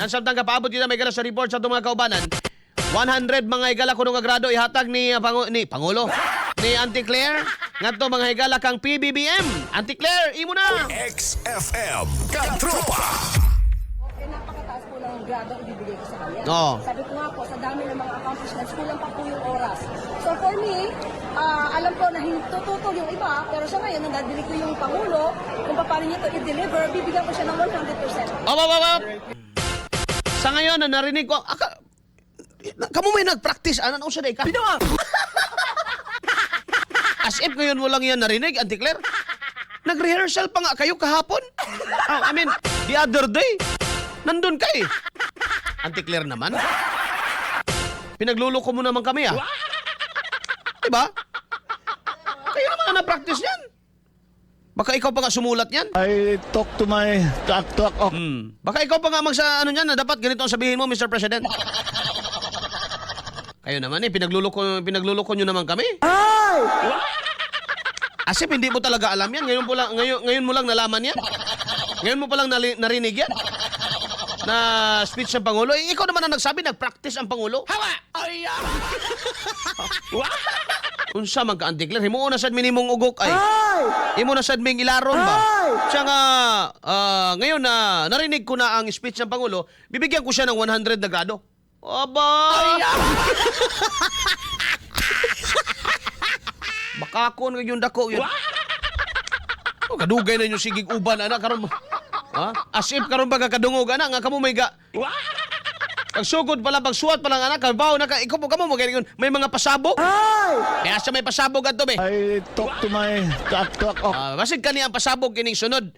Samtang kapaabot kita may gala sa report sa itong mga kaubanan, 100 mga higala kuno nga grado ihatag ni Pangulo ni Auntie Claire ngadto mga higala kang PBBM. Auntie Claire, imo na. XFM Katropa. Eh, napakataas po ng grado ibibigay ko sa kanya. Oo. Sabi ko nga po, sa dami ng mga accomplishments, kulang pa po yung oras. So for me, alam ko na tututol yung iba, pero sa ngayon, nandadili ko yung Pangulo, kung paano niya ito i-deliver, bibigyan ko siya ng 100%. Sa ngayon na narinig ko, kamo may nag-practice, ano sa day ka? As if ngayon mo lang yan narinig, Auntie Claire. Nag-rehearsal pa nga kayo kahapon. I mean, the other day, nandun ka eh. Auntie Claire naman. Pinagluloko mo naman kami ah. Diba? Kayo naman ang na-practice yan. Baka ikaw pa nga sumulat yan. I talk to my talk. Baka ikaw pa nga magsa ano niyan na dapat ganito ang sabihin mo, Mr. President. Kayo naman eh, pinagluloko nyo naman kami. Asip, hindi mo talaga alam yan. Ngayon mo lang nalaman yan. Ngayon mo pa lang narinig yan. Na speech ng Pangulo. Eh, ikaw naman ang nagsabi, nag-practice ang Pangulo. Hawa! Ay! Unsa man ka, Auntie Claire, himo na sad minimong ugok ay. Himo na sad ming ilaron ba? Siya nga ngayon na narinig ko na ang speech ng Pangulo, bibigyan ko siya ng 100 na grado. Aba! Makakon ngayon dako yun. Oh, kadugay na yung sigig uban ana karon. Ha? Asip karon ba kadungog ana nga kamo may ga. Pagsugod pala, pagsuwat pa lang anak, kabaw na ka, ikaw mo kamo magaling may mga pasabog. Kaya sa may pasabog ato be. I talk to my talk. Basig kani ang pasabog kining sunod.